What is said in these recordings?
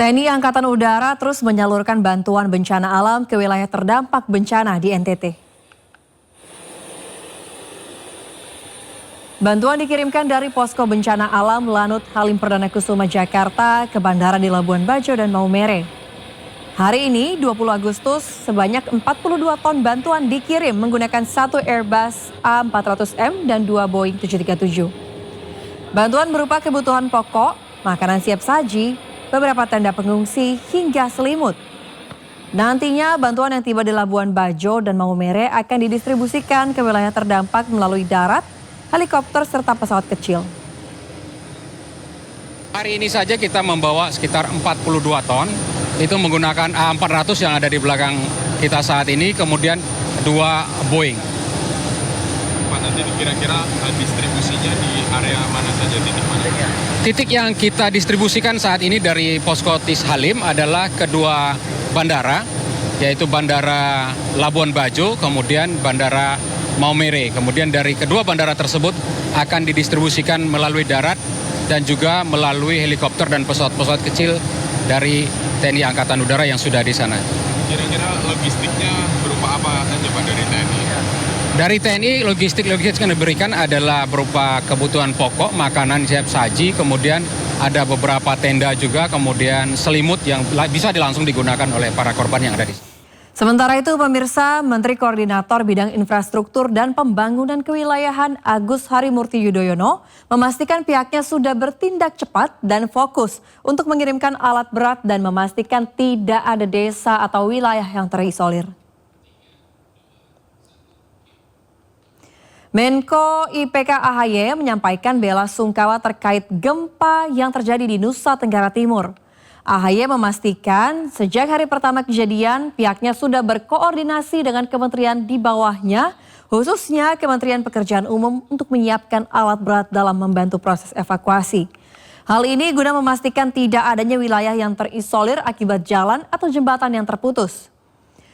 TNI Angkatan Udara terus menyalurkan bantuan bencana alam ke wilayah terdampak bencana di NTT. Bantuan dikirimkan dari Posko Bencana Alam Lanut Halim Perdana Kusuma Jakarta ke bandara di Labuan Bajo dan Maumere. Hari ini 20 Agustus sebanyak 42 ton bantuan dikirim menggunakan satu Airbus A400M dan 2 Boeing 737. Bantuan berupa kebutuhan pokok, makanan siap saji, beberapa tenda pengungsi hingga selimut. Nantinya bantuan yang tiba di Labuan Bajo dan Maumere akan didistribusikan ke wilayah terdampak melalui darat, helikopter serta pesawat kecil. Hari ini saja kita membawa sekitar 42 ton, itu menggunakan A400 yang ada di belakang kita saat ini, kemudian 2 Boeing. Pak, nanti kira-kira distribusinya di area mana saja, titik mana? Titik yang kita distribusikan saat ini dari Posko TIS Halim adalah kedua bandara, yaitu Bandara Labuan Bajo, kemudian Bandara Maumere. Kemudian dari kedua bandara tersebut akan didistribusikan melalui darat dan juga melalui helikopter dan pesawat-pesawat kecil dari TNI Angkatan Udara yang sudah di sana. Kira-kira logistiknya berupa apa saja Pak dari TNI? Dari TNI logistik yang diberikan adalah berupa kebutuhan pokok, makanan siap saji, kemudian ada beberapa tenda juga, kemudian selimut yang bisa langsung digunakan oleh para korban yang ada di sini. Sementara itu pemirsa, Menteri Koordinator Bidang Infrastruktur dan Pembangunan Kewilayahan Agus Harimurti Yudhoyono memastikan pihaknya sudah bertindak cepat dan fokus untuk mengirimkan alat berat dan memastikan tidak ada desa atau wilayah yang terisolir. Menko IPK AHY menyampaikan bela sungkawa terkait gempa yang terjadi di Nusa Tenggara Timur. AHY memastikan sejak hari pertama kejadian pihaknya sudah berkoordinasi dengan kementerian di bawahnya, khususnya Kementerian Pekerjaan Umum untuk menyiapkan alat berat dalam membantu proses evakuasi. Hal ini guna memastikan tidak adanya wilayah yang terisolir akibat jalan atau jembatan yang terputus.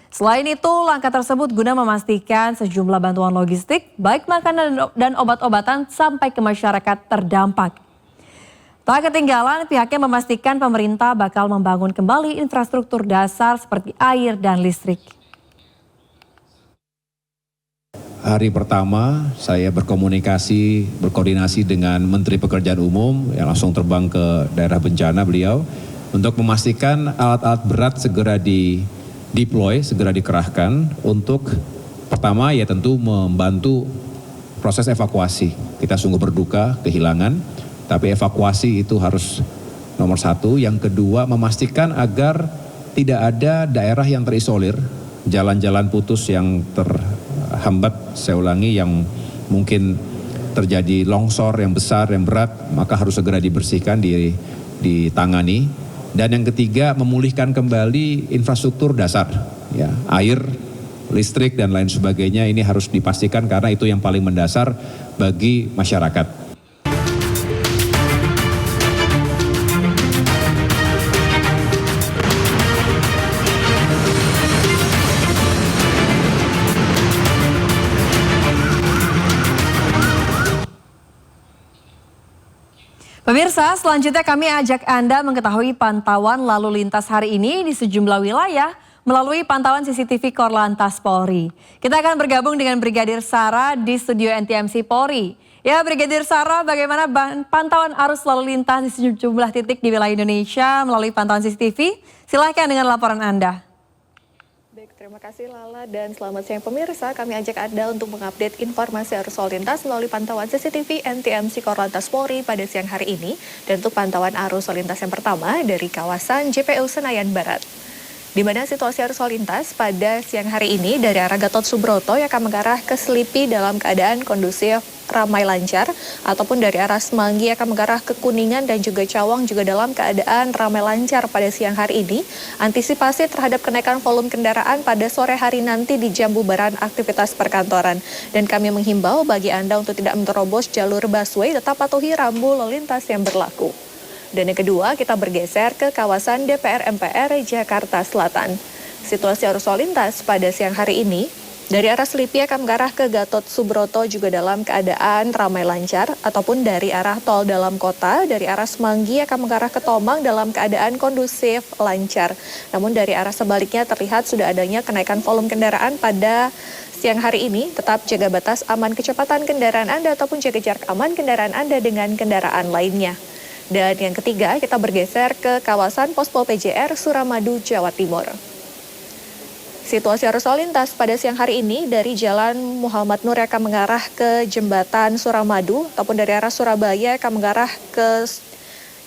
Selain itu, langkah tersebut guna memastikan sejumlah bantuan logistik, baik makanan dan obat-obatan sampai ke masyarakat terdampak. Tak ketinggalan, pihaknya memastikan pemerintah bakal membangun kembali infrastruktur dasar seperti air dan listrik. Hari pertama saya berkoordinasi dengan Menteri Pekerjaan Umum yang langsung terbang ke daerah bencana beliau untuk memastikan alat-alat berat segera deploy, segera dikerahkan untuk pertama ya tentu membantu proses evakuasi. Kita sungguh berduka kehilangan. Tapi evakuasi itu harus nomor satu. Yang kedua, memastikan agar tidak ada daerah yang terisolir, jalan-jalan putus yang terhambat, saya ulangi, yang mungkin terjadi longsor yang besar, yang berat, maka harus segera dibersihkan, ditangani. Dan yang ketiga, memulihkan kembali infrastruktur dasar, ya, air, listrik, dan lain sebagainya. Ini harus dipastikan karena itu yang paling mendasar bagi masyarakat. Pemirsa, selanjutnya kami ajak Anda mengetahui pantauan lalu lintas hari ini di sejumlah wilayah melalui pantauan CCTV Korlantas Polri. Kita akan bergabung dengan Brigadir Sara di studio NTMC Polri. Ya, Brigadir Sara, bagaimana pantauan arus lalu lintas di sejumlah titik di wilayah Indonesia melalui pantauan CCTV? Silahkan dengan laporan Anda. Baik, terima kasih Lala dan selamat siang pemirsa. Kami ajak Anda untuk mengupdate informasi arus lalu lintas melalui pantauan CCTV NTMC Korlantas Polri pada siang hari ini. Dan untuk pantauan arus lalu lintas yang pertama dari kawasan JPU Senayan Barat. Di mana situasi arus lalu lintas pada siang hari ini dari arah Gatot Subroto yang akan mengarah ke Selipi dalam keadaan kondusif, ramai lancar, ataupun dari arah Semanggi akan mengarah ke Kuningan dan juga Cawang juga dalam keadaan ramai lancar pada siang hari ini. Antisipasi terhadap kenaikan volume kendaraan pada sore hari nanti di jam bubaran aktivitas perkantoran. Dan kami menghimbau bagi Anda untuk tidak menerobos jalur busway, tetap patuhi rambu lalu lintas yang berlaku. Dan yang kedua, kita bergeser ke kawasan DPR MPR Jakarta Selatan. Situasi arus lalu lintas pada siang hari ini Dari arah Selipi akan mengarah ke Gatot Subroto juga dalam keadaan ramai lancar, ataupun dari arah tol dalam kota, dari arah Semanggi akan mengarah ke Tomang dalam keadaan kondusif lancar. Namun dari arah sebaliknya terlihat sudah adanya kenaikan volume kendaraan pada siang hari ini. Tetap jaga batas aman kecepatan kendaraan Anda ataupun jaga jarak aman kendaraan Anda dengan kendaraan lainnya. Dan yang ketiga, kita bergeser ke kawasan Pospol PJR Suramadu, Jawa Timur. Situasi arus lalu lintas pada siang hari ini dari Jalan Muhammad Nur akan mengarah ke Jembatan Suramadu, ataupun dari arah Surabaya akan mengarah ke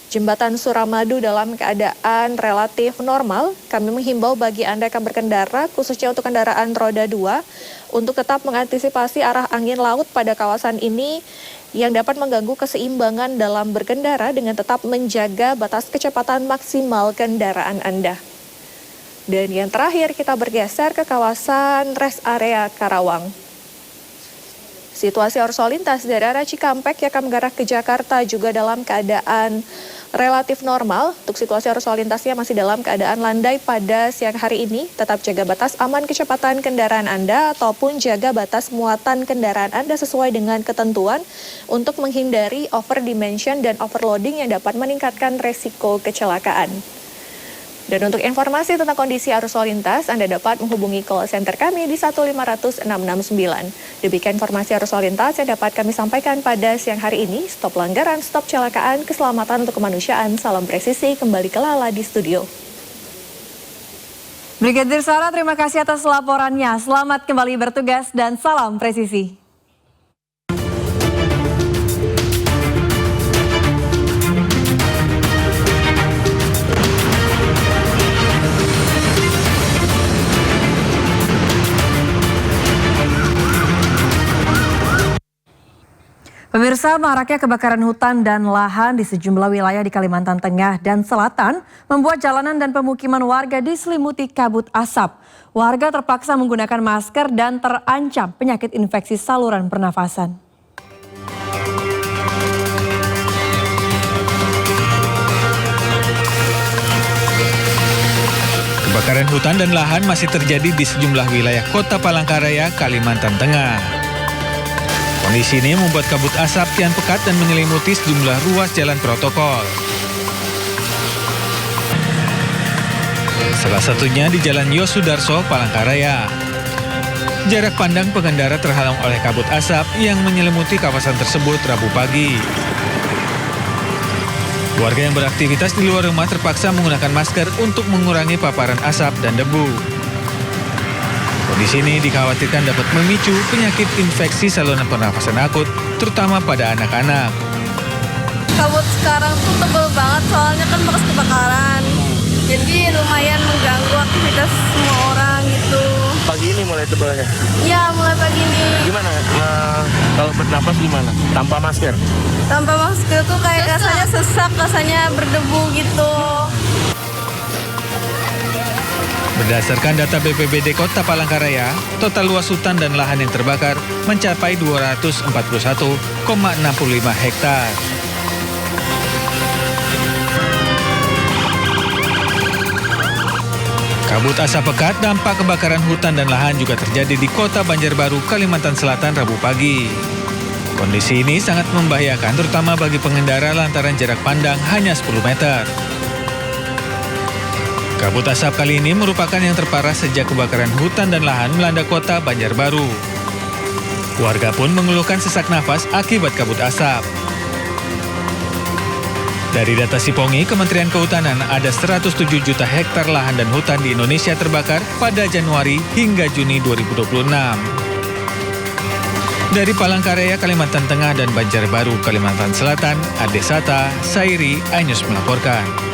Jembatan Suramadu dalam keadaan relatif normal. Kami menghimbau bagi Anda yang akan berkendara, khususnya untuk kendaraan roda 2, untuk tetap mengantisipasi arah angin laut pada kawasan ini yang dapat mengganggu keseimbangan dalam berkendara dengan tetap menjaga batas kecepatan maksimal kendaraan Anda. Dan yang terakhir, kita bergeser ke kawasan rest area Karawang. Situasi arus lalu lintas dari arah Cikampek yang akan mengarah ke Jakarta juga dalam keadaan relatif normal. Untuk situasi arus lalu lintasnya masih dalam keadaan landai pada siang hari ini. Tetap jaga batas aman kecepatan kendaraan Anda ataupun jaga batas muatan kendaraan Anda sesuai dengan ketentuan untuk menghindari overdimension dan overloading yang dapat meningkatkan resiko kecelakaan. Dan untuk informasi tentang kondisi arus lalu lintas, Anda dapat menghubungi call center kami di 1500669. Demikian informasi arus lalu lintas yang dapat kami sampaikan pada siang hari ini. Stop pelanggaran, stop kecelakaan, keselamatan untuk kemanusiaan. Salam presisi, kembali ke Lala di studio. Brigadir Sarah, terima kasih atas laporannya. Selamat kembali bertugas dan salam presisi. Pemirsa, maraknya kebakaran hutan dan lahan di sejumlah wilayah di Kalimantan Tengah dan Selatan membuat jalanan dan pemukiman warga diselimuti kabut asap. Warga terpaksa menggunakan masker dan terancam penyakit infeksi saluran pernafasan. Kebakaran hutan dan lahan masih terjadi di sejumlah wilayah Kota Palangkaraya, Kalimantan Tengah. Kondisi ini membuat kabut asap kian pekat dan menyelimuti sejumlah ruas jalan protokol. Salah satunya di Jalan Yosudarso, Palangkaraya. Jarak pandang pengendara terhalang oleh kabut asap yang menyelimuti kawasan tersebut Rabu pagi. Warga yang beraktivitas di luar rumah terpaksa menggunakan masker untuk mengurangi paparan asap dan debu. Kondisi ini dikhawatirkan dapat memicu penyakit infeksi saluran pernafasan akut, terutama pada anak-anak. Kabut sekarang tuh tebel banget soalnya kan bekas kebakaran. Jadi lumayan mengganggu aktivitas semua orang gitu. Pagi ini mulai tebelnya? Ya, mulai pagi ini. Gimana? Kalau bernapas gimana? Tanpa masker? Tanpa masker tuh kayak rasanya sesak, rasanya berdebu gitu. Berdasarkan data BPBD Kota Palangkaraya, total luas hutan dan lahan yang terbakar mencapai 241,65 hektar. Kabut asap pekat dampak kebakaran hutan dan lahan juga terjadi di Kota Banjarbaru, Kalimantan Selatan Rabu pagi. Kondisi ini sangat membahayakan terutama bagi pengendara lantaran jarak pandang hanya 10 meter. Kabut asap kali ini merupakan yang terparah sejak kebakaran hutan dan lahan melanda Kota Banjarbaru. Warga pun mengeluhkan sesak nafas akibat kabut asap. Dari data Sipongi, Kementerian Kehutanan ada 107 juta hektar lahan dan hutan di Indonesia terbakar pada Januari hingga Juni 2026. Dari Palangkaraya, Kalimantan Tengah dan Banjarbaru, Kalimantan Selatan, Ade Sata, Sairi, iNews melaporkan.